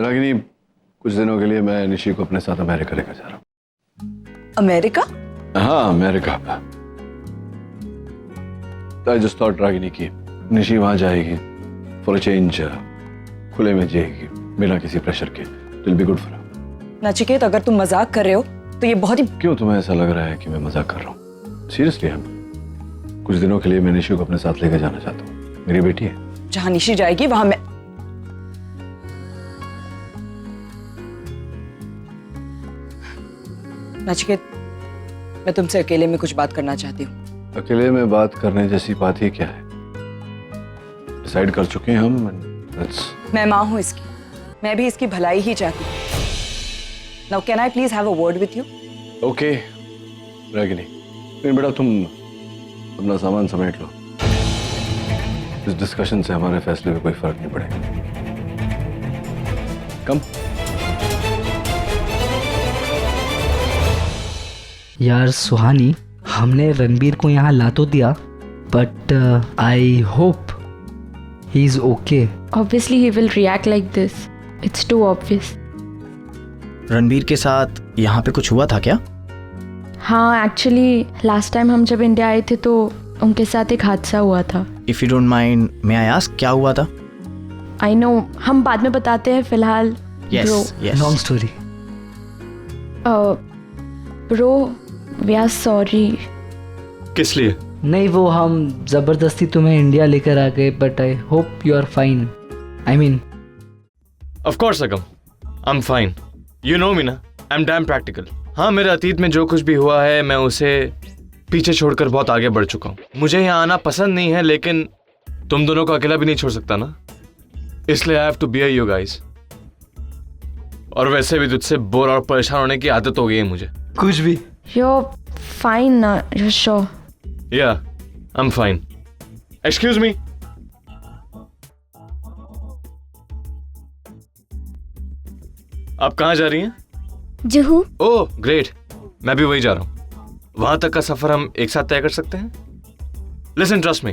रागिनी, कुछ दिनों के लिए मैं निशी को अपने साथ अमेरिका लेकर जा रहा हूँ। अमेरिका? हाँ, America. I just thought Ragini की निशी वहां जाएगी फॉर अ चेंज, खुले में जिएगी बिना किसी प्रेशर के। Will be good for her. Nachiket, अगर तुम मजाक कर रहे हो तो ये बहुत ही... क्यों तुम्हें ऐसा लग रहा है कि मैं मजाक कर रहा हूँ? सीरियसली हम कुछ दिनों के लिए मैं निशी को अपने साथ लेकर जाना चाहता हूँ। मेरी बेटी है। जहां निशी जाएगी वहां मैं... नचिकेत, मैं तुमसे अकेले में कुछ बात करना चाहती हूँ। अकेले में बात करने जैसी बात ही क्या है? डिसाइड कर चुके हैं हम। मैं माँ हूँ इसकी, मैं भी इसकी भलाई ही चाहती हूँ। Now can I please have a word with you? Okay Ragini, फिर बेटा तुम अपना सामान समेट लो। इस डिस्कशन से हमारे फैसले में कोई फर्क नहीं पड़ेगा। कम। यार सुहानी, हमने रणबीर को यहाँ ला तो दिया, but I hope he is okay. Obviously he will react like this. It's too obvious. Ranbir के साथ यहाँ पे कुछ हुआ था क्या? हाँ, एक्चुअली लास्ट टाइम हम जब इंडिया आए थे तो उनके साथ एक हादसा हुआ था। If you don't mind, may I ask क्या हुआ था? आई नो, हम बाद में बताते हैं, फिलहाल yes yes. Long story. Bro, we are sorry. किस लिए? नहीं, वो हम जबरदस्ती तुम्हें इंडिया लेकर आ गए, but I hope you are fine. I mean, of course Agam, I am fine. You know me ना, आई एम डैम प्रैक्टिकल। हाँ, मेरे अतीत में जो कुछ भी हुआ है मैं उसे पीछे छोड़कर बहुत आगे बढ़ चुका हूँ। मुझे यहाँ आना पसंद नहीं है, लेकिन तुम दोनों को अकेला भी नहीं छोड़ सकता ना, इसलिए I have to be you guys. और वैसे भी तुझसे बोर और परेशान होने की आदत हो गई है मुझे। कुछ भी। You're fine ना? You're sure? Yeah, I'm fine. Excuse me. आप कहाँ जा रही हैं? जुहू। ओह ग्रेट, मैं भी वही जा रहा हूँ। वहां तक का सफर हम एक साथ तय कर सकते हैं? लिसन, ट्रस्ट मी,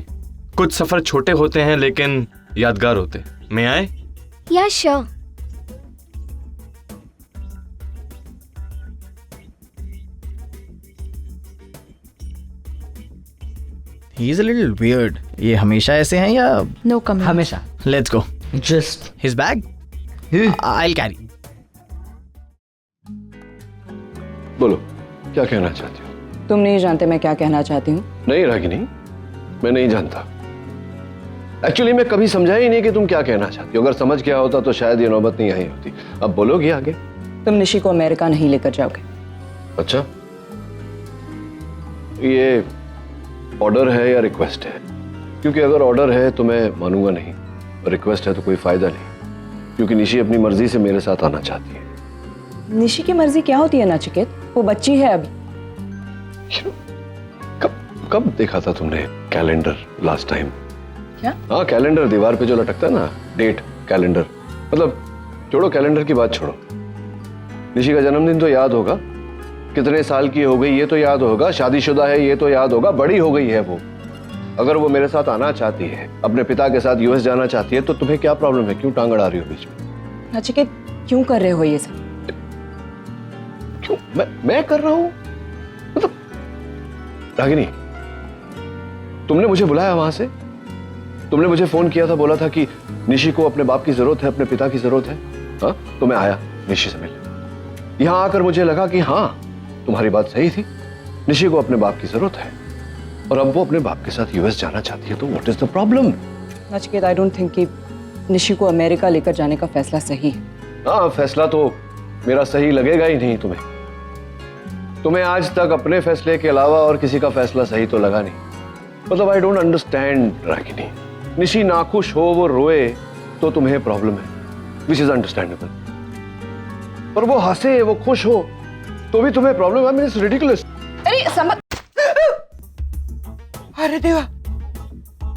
कुछ सफर छोटे होते हैं लेकिन यादगार होते हैं। मैं आए? या sure. He is a little weird. ये हमेशा ऐसे हैं या? No comment. हमेशा। Let's go. Just his bag I will carry. बोलो, क्या कहना चाहती हो? तुम नहीं जानते मैं क्या कहना चाहती हूँ। नहीं रागिनी, मैं नहीं जानता। एक्चुअली मैं कभी समझा ही नहीं कि तुम क्या कहना चाहती हो। अगर समझ गया होता तो शायद ये नौबत नहीं आई होती। अब बोलोगी आगे? तुम निशी को अमेरिका नहीं लेकर जाओगे। अच्छा, ये ऑर्डर है या रिक्वेस्ट है? क्योंकि अगर ऑर्डर है तो मैं मानूंगा नहीं, और रिक्वेस्ट है तो कोई फायदा नहीं, क्योंकि निशी अपनी मर्जी से मेरे साथ आना चाहती है। निशी की मर्जी क्या होती है नचिकेत? वो बच्ची है अभी। कब देखा था तुमने कैलेंडर लास्ट टाइम? क्या? हाँ, कैलेंडर दीवार पे जो लटकता है ना, डेट कैलेंडर। मतलब छोड़ो कैलेंडर की बात, छोड़ो। निशी का जन्मदिन तो याद होगा, कितने साल की हो गई ये तो याद होगा, शादीशुदा है ये तो याद होगा, बड़ी हो गई है वो। अगर वो मेरे साथ आना चाहती है, अपने पिता के साथ यूएस जाना चाहती है, तो तुम्हें क्या प्रॉब्लम है? क्यों टांग अड़ा रही हो बीच में? नचिकेत, क्यों कर रहे हो ये सब? क्यों मैं कर रहा हूं? मतलब रागिनी, तुमने मुझे बुलाया वहां से, तुमने मुझे फोन किया था, बोला था कि निशी को अपने बाप की जरूरत है, अपने पिता की जरूरत है। हाँ, तो मैं आया निशी से मिलने। यहां आकर मुझे लगा कि हाँ, तुम्हारी बात सही थी, निशी को अपने बाप की जरूरत है, और अब वो अपने बाप के साथ यूएस जाना चाहती है, तो what is the problem? Nachiket, I don't think कि निशी को अमेरिका लेकर जाने का फैसला सही है। हाँ, फैसला तो मेरा सही लगेगा ही नहीं तुम्हें। तुम्हें आज तक अपने फैसले के अलावा और किसी का फैसला सही तो लगा नहीं। मतलब I don't understand Ragini. Nishi नाखुश हो, वो रोए तो तुम्हें प्रॉब्लम है, विच इज अंडरस्टैंडेबल। पर वो हंसे, वो खुश हो तो भी तुम्हें प्रॉब्लम है। It's ridiculous. अरे समझ... अरे देवा,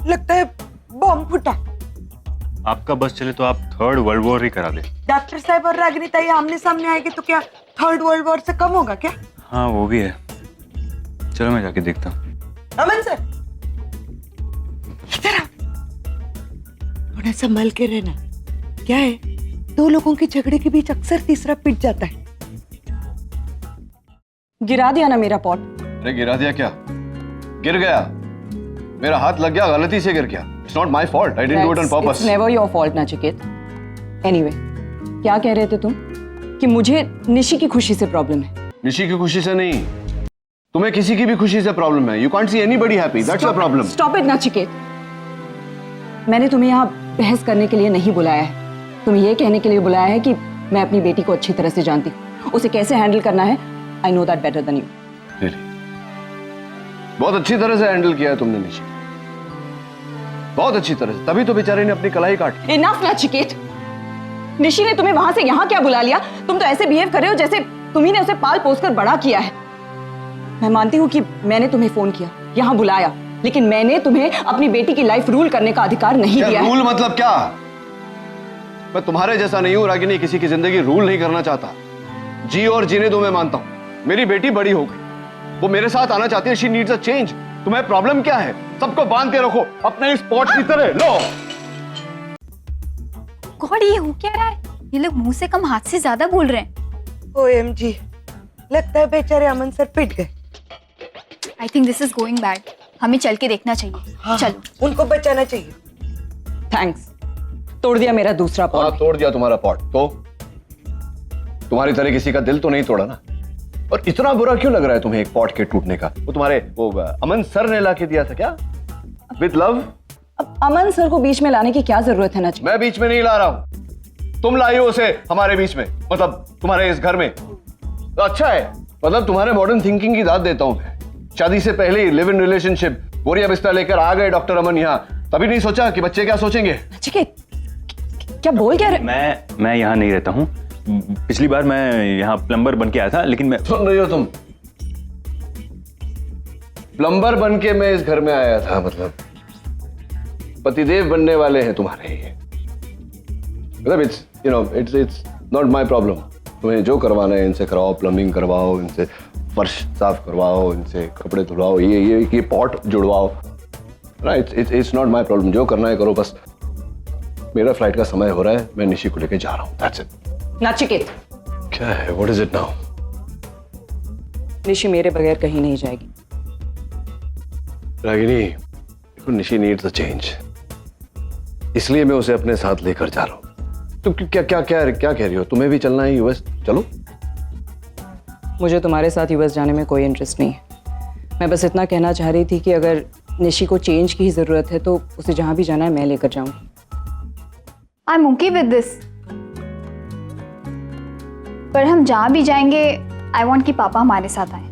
लगता है बॉम्ब फूटा। आपका बस चले तो आप थर्ड वर्ल्ड वॉर ही करा दे। डॉक्टर साहब और रागिनी ताई आमने सामने आएंगे तो क्या थर्ड वर्ल्ड वॉर से कम होगा क्या? हाँ वो भी है, चलो मैं जाके देखता हूँ। अमन सर, इधर आ। थोड़ा संभल के रहना। क्या है, दो लोगों के झगड़े के बीच अक्सर तीसरा पिट जाता है। गिरा दिया ना मेरा पॉट। अरे गिरा दिया क्या? गिर गया, मेरा हाथ लग गया, गलती से गिर गया। It's not my fault, I didn't do it on purpose. It's never your fault Nachiket. Anyway, क्या कह रहे थे तुम? कि मुझे निशी की खुशी से प्रॉब्लम है। निशी की खुशी से नहीं, तुम्हें किसी की भी खुशी से प्रॉब्लम है। You can't see anybody happy, that's the problem. Stop it Nachiket. मैंने तुम्हें यहाँ बहस करने के लिए नहीं बुलाया है, तुम्हें ये कहने के लिए बुलाया है कि मैं अपनी बेटी को अच्छी तरह से जानती हूँ, उसे कैसे हैंडल करना है। I know that better than you. बहुत अच्छी तरह से हैंडल किया है तुमने निशी, बहुत अच्छी तरह से, तभी तो बेचारे ने अपनी कलाई काट। इनफ नचिकेत। निशी ने तुम्हें वहां से यहाँ क्या बुला लिया? तुम तो ऐसे बिहेव कर रहे हो जैसे तुम्ही ने उसे पाल पोस कर बड़ा किया है। मैं मानती हूँ कि मैंने तुम्हें फोन किया, यहाँ बुलाया, लेकिन मैंने तुम्हें अपनी बेटी की लाइफ रूल करने का अधिकार नहीं दिया। रूल मतलब क्या? मैं तुम्हारे जैसा नहीं हूं रागिनी, किसी की जिंदगी रूल नहीं करना चाहता। जी और जीने दो, मैं मानता हूं। मेरी बेटी बड़ी हो गई, वो मेरे साथ आना चाहती है। She needs a change. तुम्हें प्रॉब्लम क्या है? सबको बांध के रखो अपने स्पॉट की तरह। लो गॉड, ये हो क्या रहा है? ये लोग मुंह से कम हाथ से ज्यादा बोल रहे हैं। OMG, लगता है बेचारे अमन सर पिट गए। I think this is going bad. हमें चल के देखना चाहिए। हाँ, चलो। उनको बचाना चाहिए। थैंक्स, तोड़ दिया मेरा दूसरा हाँ, पॉट। तोड़ दिया तुम्हारा पॉट। तो तुम्हारी तरह किसी का दिल तो नहीं तोड़ा ना। और इतना बुरा क्यों लग रहा है तुम्हें एक पॉट के टूटने का? वो तुम्हारे वो अमन सर ने ला के दिया था क्या, विद लव? अब अमन सर को बीच में लाने की क्या जरूरत है नचिकेत? मैं बीच में नहीं ला रहा हूं, तुम लाई हो उसे हमारे बीच में, मतलब तुम्हारे इस घर में। तो अच्छा है, मतलब तुम्हारे मॉडर्न थिंकिंग की दाद देता हूं मैं। शादी से पहले ही लिव इन रिलेशनशिप, बोरिया बिस्तर लेकर आ गए डॉक्टर अमन यहाँ, तभी नहीं सोचा कि बच्चे क्या सोचेंगे। नचिकेत, क्या बोल क्या रहे? मैं यहाँ नहीं रहता हूँ। पिछली बार मैं यहाँ प्लम्बर बन के आया था, लेकिन मैं सुन रही हो तुम? प्लम्बर बन के मैं इस घर में आया था, मतलब पतिदेव बनने वाले हैं तुम्हारे ये। मतलब इट्स नॉट माय प्रॉब्लम। तुम्हें जो करवाना है इनसे करवाओ, प्लम्बिंग करवाओ, इनसे फर्श साफ करवाओ, इनसे कपड़े धुलवाओ, ये पॉट जुड़वाओ। Right, it's not my problem. जो करना है करो, बस मेरा फ्लाइट का समय हो रहा है, मैं निशी को लेके जा रहा हूँ। That's it. नचिकेत, क्या है? What is it now? Nishi मेरे बगैर कहीं नहीं जाएगी। Ragini, Nishi needs a change, इसलिए मैं उसे अपने साथ लेकर जा रहा हूँ। तुम क्या क्या क्या क्या कह रही हो? तुम्हें भी चलना है यूएस? चलो। मुझे तुम्हारे साथ यूएस जाने में कोई इंटरेस्ट नहीं है। मैं बस इतना कहना चाह रही थी कि अगर निशी को चेंज की ही जरूरत है तो उसे जहां भी जाना है मैं लेकर जाऊंगी। आई एम ओके विद दिस, पर हम जहाँ भी जाएंगे आई वांट कि पापा हमारे साथ आए।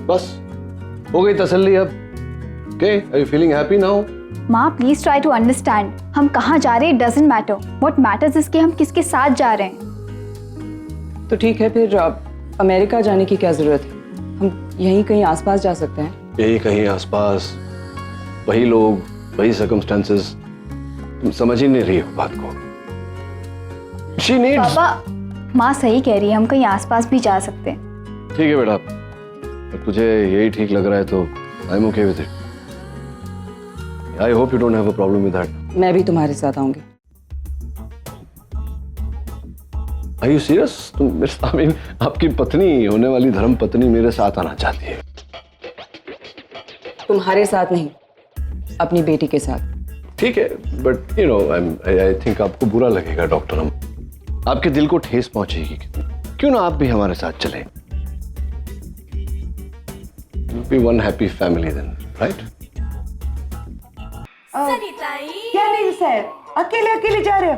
बस हो गई तसल्ली अब। Okay, are you feeling happy now? माँ प्लीज ट्राई टू अंडरस्टैंड, हम कहाँ जा रहे हैं doesn't matter, what matters is कि हम किसके साथ जा रहे हैं। तो ठीक है, फिर अमेरिका जाने की क्या जरूरत है? हम यहीं कहीं आसपास जा सकते हैं। यही कहीं आसपास, वही लोग, वही सर्कमस्टेंसेस। तुम समझ ही नहीं रही हो बात को। She needs... पापा, माँ सही कह रही है, हम कहीं आसपास भी जा सकते हैं। ठीक है बेटा, अगर तुझे यही ठीक लग रहा है तो I am okay with it. I hope you don't have a problem with that. मैं भी तुम्हारे साथ आऊंगी। Are you serious? तुम आई मीन आपकी पत्नी, होने वाली धर्म पत्नी मेरे साथ आना चाहती है? तुम्हारे साथ नहीं, अपनी बेटी के साथ। ठीक है, but you know I think आपको बुरा लगेगा डॉक्टर, हम आपके दिल को ठेस पहुंचेगी। क्यों ना आप भी हमारे साथ चलें? Be one happy family then, right? क्या नहीं सर, अकेले अकेले जा रहे हो?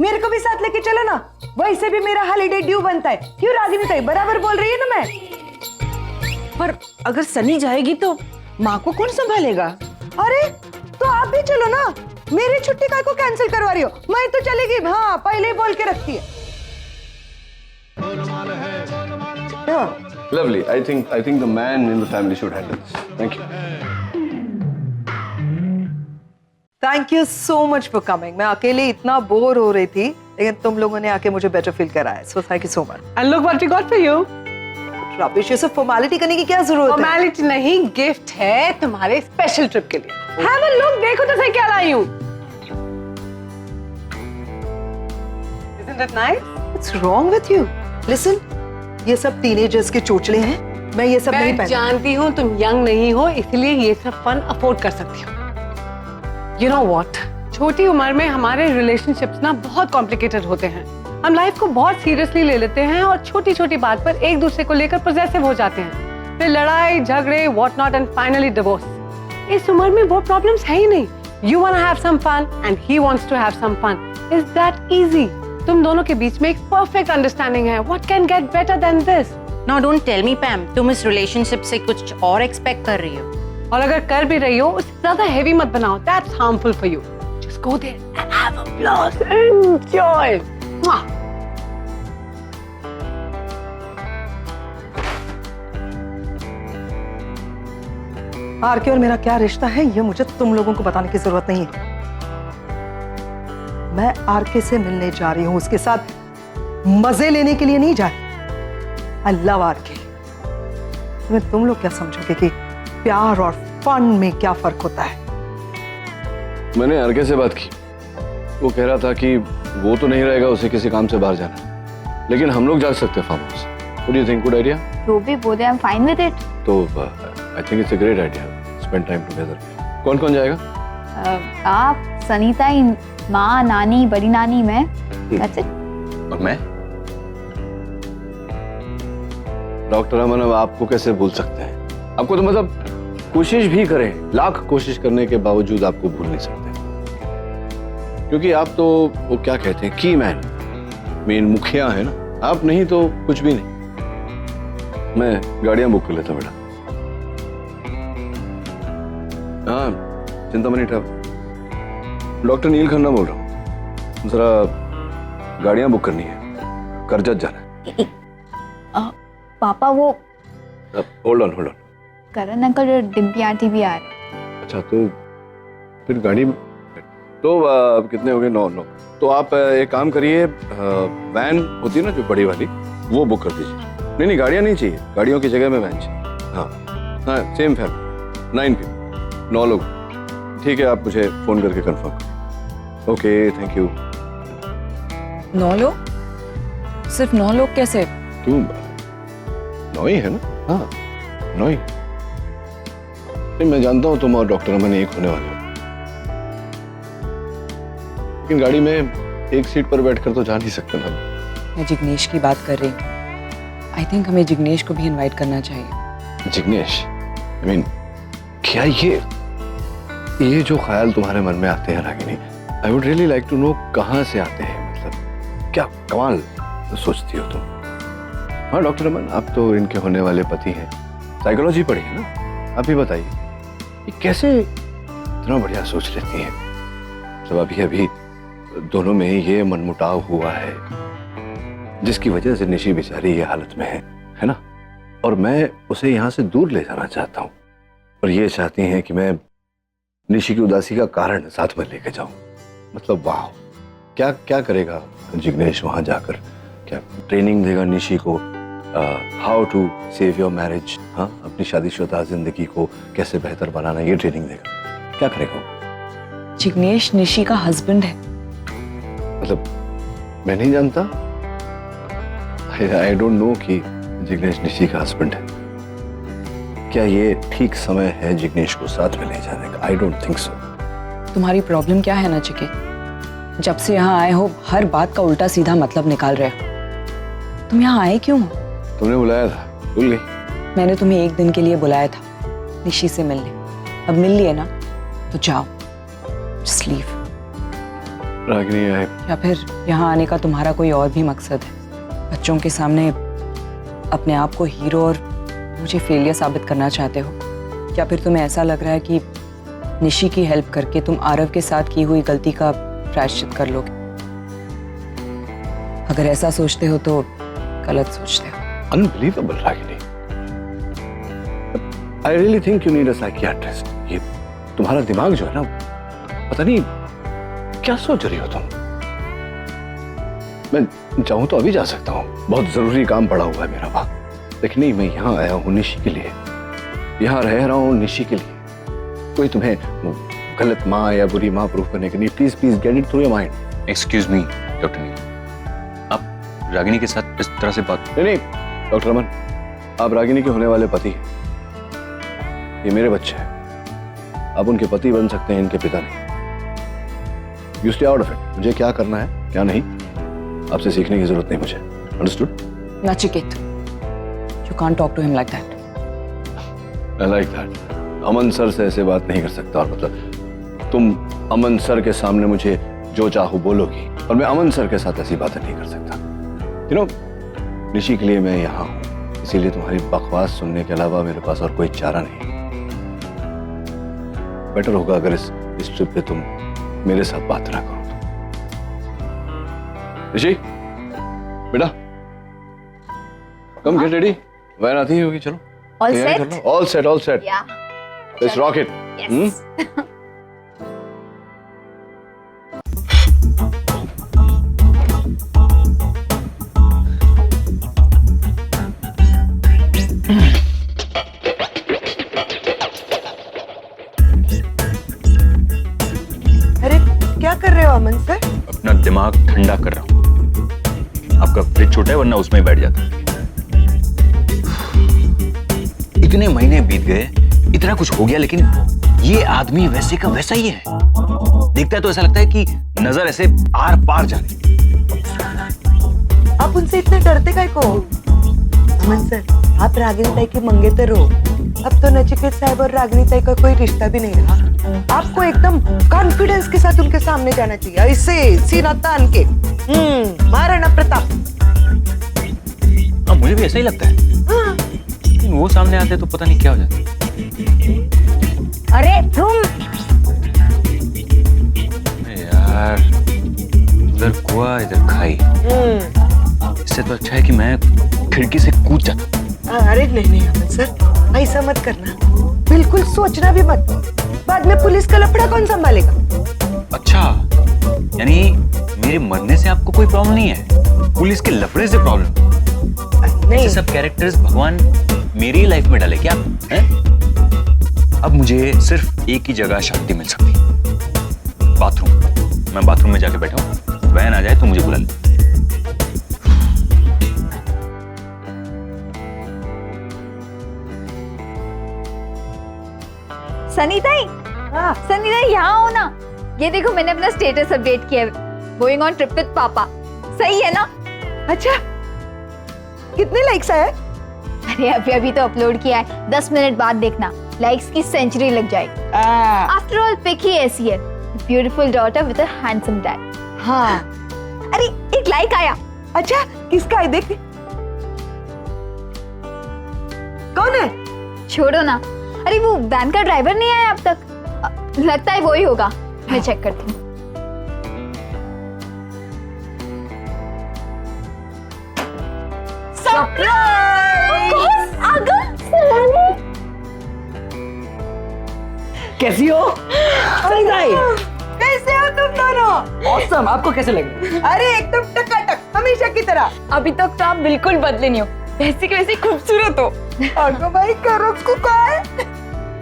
मेरे को भी साथ लेके चलो ना, वैसे भी मेरा हॉलीडे ड्यू बनता है। क्यों रागिनी ताई, बराबर बोल रही है ना मैं। पर अगर सनी जाएगी तो माँ को कौन संभालेगा? अरे तो आप भी चलो ना, मेरी छुट्टी काय को कैंसिल करवा रही हो? मैं तो चलेगी। हाँ, पहले ही बोल के रखती है। Lovely. I think the man in the family should handle this. Thank you. Thank you so much for coming. मैं अकेले इतना बोर हो रही थी, लेकिन तुम लोगों ने आके मुझे बेटर फील कराया। So thank you so much. And look what we got for you. Rubbish, ये सब फॉर्मेलिटी करने की क्या जरूरत है? फॉर्मेलिटी नहीं, गिफ्ट है तुम्हारे स्पेशल ट्रिप के लिए। हैव अ लुक, देखो तो सही क्या लाई हूँ। Isn't it nice? What's wrong with you? Listen, ये सब टीनेजर्स के चोचले हैं. मैं ये सब नहीं मैं पहनती. जानती हूँ तुम यंग नहीं हो, इसलिए ये सब फन अफोर्ड कर सकती हो. You know what? छोटी उम्र में हमारे रिलेशनशिप्स ना बहुत कॉम्प्लिकेटेड होते हैं. हम लाइफ को बहुत सीरियसली ले लेते हैं और छोटी छोटी बात पर एक दूसरे को लेकर पॉसेसिव हो जाते हैं. फिर लड़ाई झगड़े what not and finally divorce. इस उम्र में वो प्रॉब्लम्स है ही नहीं. You wanna have some fun and he wants to have some fun. Is that easy? तुम दोनों के बीच में एक परफेक्ट अंडरस्टैंडिंग है. What can get better than this? No, don't tell me, Pam. तुम इस रिलेशनशिप से कुछ और एक्सपेक्ट कर रही हो. और अगर कर भी रही हो उसे ज्यादा हेवी मत बनाओ. That's harmful for you. Just go there and have a blast. Enjoy. Mwah. RK और मेरा क्या रिश्ता है ये मुझे तुम लोगों को बताने की जरूरत नहीं है. मैं आरके से मिलने जा रही हूँ, उसके साथ मजे लेने के लिए नहीं जा रही. I love RK. तुम्हें तुम लोग क्या समझोगे कि प्यार और फन में क्या फर्क होता है? मैंने आरके से बात की. वो कह रहा था कि वो तो नहीं रहेगा, उसे किसी काम से बाहर जाना, लेकिन हम लोग जा सकते हैं farm house. What do you think? Good idea? जो भी बोले, I am fine with it. तो I think it's a great idea. Spend time together. कौन कौन जाएगा? आप, सनीता, माँ, नानी, बड़ी नानी, मैं. That's it. और मैं? डॉक्टर अमन, अब आपको कैसे भूल सकते हैं? आपको तो मतलब कोशिश भी करें, लाख कोशिश करने के बावजूद आपको भूल नहीं सकते, क्योंकि आप तो वो क्या कहते हैं, की मैन, मेन मुखिया है ना. आप नहीं तो कुछ भी नहीं. मैं गाड़ियां बुक कर लेता बेटा. हाँ, चिंतामणि ट्रैवल. डॉक्टर नील खन्ना बोल रहा हूँ. जरा गाड़ियां बुक करनी है, करजत जाना है. पापा, वो होल्ड ऑन. करण अंकल और डिम्पी आंटी भी आ रहे. अच्छा, तो फिर गाड़ी तो कितने हो गए? 9. तो आप एक काम करिए, वैन होती है ना जो बड़ी वाली, वो बुक कर दीजिए. नहीं, गाड़ियाँ नहीं चाहिए. गाड़ियों की जगह में वैन चाहिए. हाँ, सेम फैमिली, 9 people, 9 लोग. ठीक है, आप मुझे फोन करके कंफर्म करें. Okay, thank you. 9 लोग? सिर्फ 9 लोग कैसे? क्यों? 9 ही है ना. हाँ, 9 ही. नहीं, मैं जानता हूँ तुम और डॉक्टर अमन एक होने वाले हो, लेकिन गाड़ी में एक सीट पर बैठकर तो जा नहीं सकते ना. मैं जिग्नेश की बात कर रही हूँ. आई थिंक हमें जिग्नेश को भी इनवाइट करना चाहिए. जिग्नेश, I mean, क्या ये जो ख्याल तुम्हारे मन में आते हैं Ragini, I would really like to know कहाँ से आते हैं. मतलब क्या कमाल सोचती हो तुम. हाँ डॉक्टर अमन, आप तो इनके होने वाले पति हैं, साइकोलॉजी पढ़ी है ना. आप ही बताइए, ये कैसे इतना बढ़िया सोच लेती हैं. मतलब अभी दोनों में ये मनमुटाव हुआ है जिसकी वजह से निशी बेचारी ये हालत में है ना. और मैं उसे यहाँ से दूर ले जाना चाहता हूँ, और ये चाहती हैं कि मैं निशी की उदासी का कारण साथ में लेके जाऊं. मतलब वाह, क्या करेगा जिग्नेश वहां जाकर? क्या ट्रेनिंग देगा निशी को, how to save your marriage. हाँ, अपनी शादीशुदा जिंदगी को कैसे बेहतर बनाना, ये ट्रेनिंग देगा. क्या करेगा वो? जिग्नेश निशी का हस्बैंड है. मतलब मैं नहीं जानता. आई डोंट नो कि जिग्नेश निशी का हस्बैंड है. क्या ये ठीक समय है जिग्नेश को साथ में ले जाने का? I don't think so. तुम्हारी प्रॉब्लम क्या है नचिकेत? जब से यहाँ आए हो हर बात का उल्टा सीधा मतलब निकाल रहे हो. तुम यहाँ आए क्यों? तुमने बुलाया था, भूल गई? मैंने तुम्हें एक दिन के लिए बुलाया था निशी से मिलने. अब मिल लिए ना, तो जाओ, जस्ट लीव. रागिनी, या फिर यहाँ आने का तुम्हारा कोई और भी मकसद है? बच्चों के सामने अपने आप को हीरो और मुझे फेलियर साबित करना चाहते हो? या फिर तुम्हें ऐसा लग रहा है कि निशी की हेल्प करके तुम आरव के साथ की हुई गलती का प्रायश्चित कर लोगे? अगर ऐसा सोचते हो तो गलत सोचते हो. Unbelievable Ragini. I really think you need a psychiatrist. ये तुम्हारा दिमाग जो है ना, पता नहीं क्या सोच रही हो तुम. मैं चाहूं तो अभी जा सकता हूँ, बहुत जरूरी काम पड़ा हुआ है मेरा वहां. लेकिन नहीं, मैं यहाँ आया हूँ निशी के लिए, यहाँ रह रहा हूँ निशी के लिए. कोई तुम्हें गलत माँ या बुरी माँ प्रूफ करने के लिए. Please get it through your mind. Excuse me doctor Neel, Ragini के साथ इस तरह से बात? नहीं डॉक्टर अमन, आप रागिनी के होने वाले पति हैं। ये मेरे बच्चे हैं, आप उनके पति बन सकते हैं, इनके पिता नहीं। You stay out of it. मुझे क्या करना है क्या नहीं आपसे सीखने की जरूरत नहीं मुझे। Understood? Nachiket, you can't talk to him like that. I like that. Aman sir से ऐसे बात नहीं कर सकता। और मतलब तुम अमन सर के सामने मुझे जो चाहो बोलोगी, और मैं अमन सर के साथ ऐसी बातें नहीं कर सकता। यू नो, निशी के लिए मैं यहाँ हूँ, इसीलिए तुम्हारी बकवास सुनने के अलावा मेरे पास और कोई चारा नहीं। बेटर होगा अगर इस ट्रिप पे तुम मेरे साथ बात ना करो। निशी बेटा, कम गेट रेडी। वैन आती होगी, चलो। All set? All set, all set. Yeah. Let's rock it. Yes. अरे क्या कर रहे हो अमन सर? अपना दिमाग ठंडा कर रहा हूँ। आपका फ्रिज छोटा है, वरना उसमें ही बैठ जाता। इतने महीने बीत गए, इतना कुछ हो गया, लेकिन ये आदमी वैसे का वैसा ही है। देखता है तो ऐसा लगता है कि नजर ऐसे आर पार जा रही। आप उनसे इतने डरते काहे को? अमन सर, आप रागिनी ताई के मंगेतर हो। अब तो नचिकेत साहब और रागिनी ताई का कोई रिश्ता भी नहीं रहा। आपको एकदम कॉन्फिडेंस के साथ उनके सामने जाना चाहिए, ऐसे सीना तान के। महाराणा प्रताप। हाँ, मुझे भी ऐसा ही लगता है। हाँ। लेकिन वो सामने आते तो पता नहीं क्या हो जाता। अरे तुम यार, उधर कुआ इधर खाई। इससे तो अच्छा है कि मैं खिड़की से कूद जाता। अरे नहीं अमन सर, ऐसा मत करना। बिल्कुल सोचना भी मत। बाद में पुलिस का लफड़ा कौन संभालेगा? अच्छा, यानी मेरे मरने से आपको कोई प्रॉब्लम नहीं है, पुलिस के लफड़े से प्रॉब्लम? नहीं। ऐसे सब कैरेक्टर्स भगवान मेरी लाइफ में डाले क्या है? अब मुझे सिर्फ एक ही जगह शांति मिल सकती है, बाथरूम। मैं बाथरूम में जाके बैठा हूँ, वैन आ जाए तो मुझे बुला ले। सनी ताई, सनी ताई यहाँ हो ना। ये देखो मैंने अपना स्टेटस अपडेट किया है, गोइंग ऑन ट्रिप विद पापा। सही है ना? अच्छा, कितने लाइक्स आए? अरे अभी अभी तो अपलोड किया है, 10 मिनट बाद देखना, लाइक्स की सेंचुरी लग जाएगी। आफ्टर ऑल पिक ही ऐसी है, beautiful daughter with a handsome dad. हाँ। अरे एक लाइक आया। अच्छा, किसका है देख? कौन है? छोड़ो ना। अरे वो वैन का ड्राइवर नहीं आया अब तक, लगता है वही होगा। मैं चेक करती हूँ। कैसी हो? कैसे हो तुम दोनों? ऑसम। आपको कैसे लगे? अरे एकदम टकाटक, हमेशा की तरह। अभी तक तो आप बिल्कुल बदले नहीं हो, वैसे की वैसे खूबसूरत हो। आगो भाई करो उसको कहा है,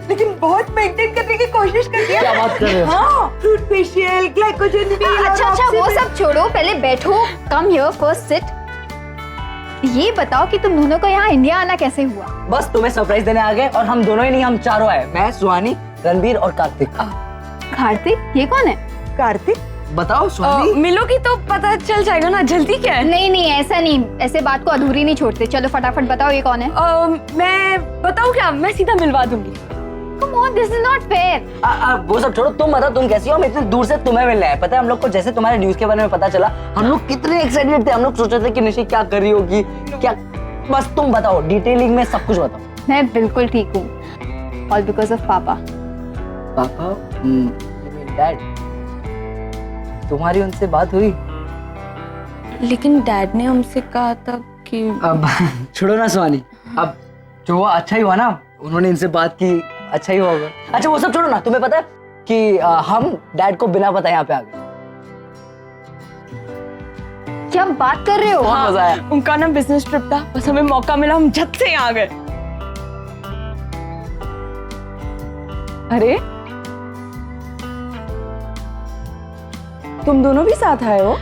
लेकिन बहुत मेंटेन करने की कोशिश करती है। क्या बात कर रहे हो? हाँ, फ्रूट फेशियल, ग्लाइकोजन भी। अच्छा वो सब छोड़ो, पहले बैठो। Come here, first sit. ये बताओ कि तुम दोनों को यहाँ इंडिया आना कैसे हुआ? बस तुम्हें सरप्राइज देने आ गए, और हम दोनों ही नहीं, हम चारों आए। मैं, सुहानी, रणबीर और कार्तिक। कार्तिक? ये कौन है? कार्तिक? बताओ सुहानी। मिलोगी तो पता चल जाएगा ना, जल्दी क्या है? नहीं ऐसा नहीं, ऐसे बात को अधूरी नहीं छोड़ते। चलो फटाफट बताओ ये कौन है? मैं बताऊँ क्या? मैं सीधा मिलवा दूंगी। Come on, this is not fair. वो सब छोड़ो, तुम बताओ तुम कैसी हो? हम इतने दूर से तुम्हें मिलने आए। पता है हम लोग को जैसे तुम्हारे न्यूज के बारे में पता चला, हम लोग कितने एक्साइटेड थे। हम लोग सोच रहे थे कि निशी क्या कर रही होगी, क्या। बस तुम बताओ, डिटेलिंग में सब कुछ बताओ। मैं बिल्कुल ठीक हूँ, all because of पापा। पापा? डैड? तुम्हारी उनसे बात हुई? लेकिन डैड ने हमसे कहा था कि अब छोड़ो ना सुहानी, अब जो हुआ अच्छा ही हुआ ना, उन्होंने इनसे बात की, अच्छा ही होगा। अच्छा वो सब छोड़ो ना, तुम्हें पता है कि हम डैड को बिना पता यहाँ पे आ गए। क्या बात कर रहे हो? बहुत मजा आया। उनका ना बिजनेस ट्रिप था, बस हमें मौका मिला, हम झट से यहाँ आ गए। अरे तुम दोनों भी साथ आए हो?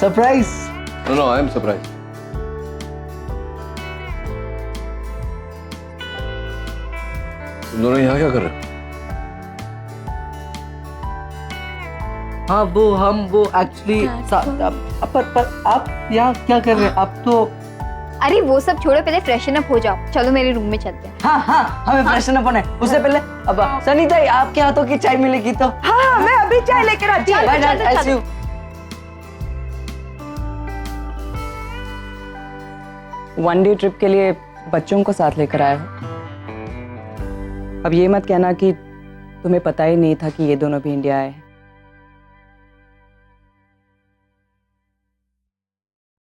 Surprise. No I am surprise. तुम दोनों यहाँ क्या कर रहे हो? हाँ वो एक्चुअली पर आप यहाँ क्या कर रहे हैं? आप तो अरे वो सब छोड़ो, पहले फ्रेशन अप हो जाओ। चलो मेरे रूम में चलते हैं। हाँ हमें फ्रेशन अप होना है। उससे पहले अब सनीता आपके हाथों की चाय मिलेगी तो। हाँ मैं अभी चाय लेकर आती हूँ। Bye, Dad, I'll see you. One day trip के लिए बच्चों को साथ लेकर आया हो। अब ये मत कहना कि तुम्हें पता ही नहीं था कि ये दोनों भी इंडिया आए हैं।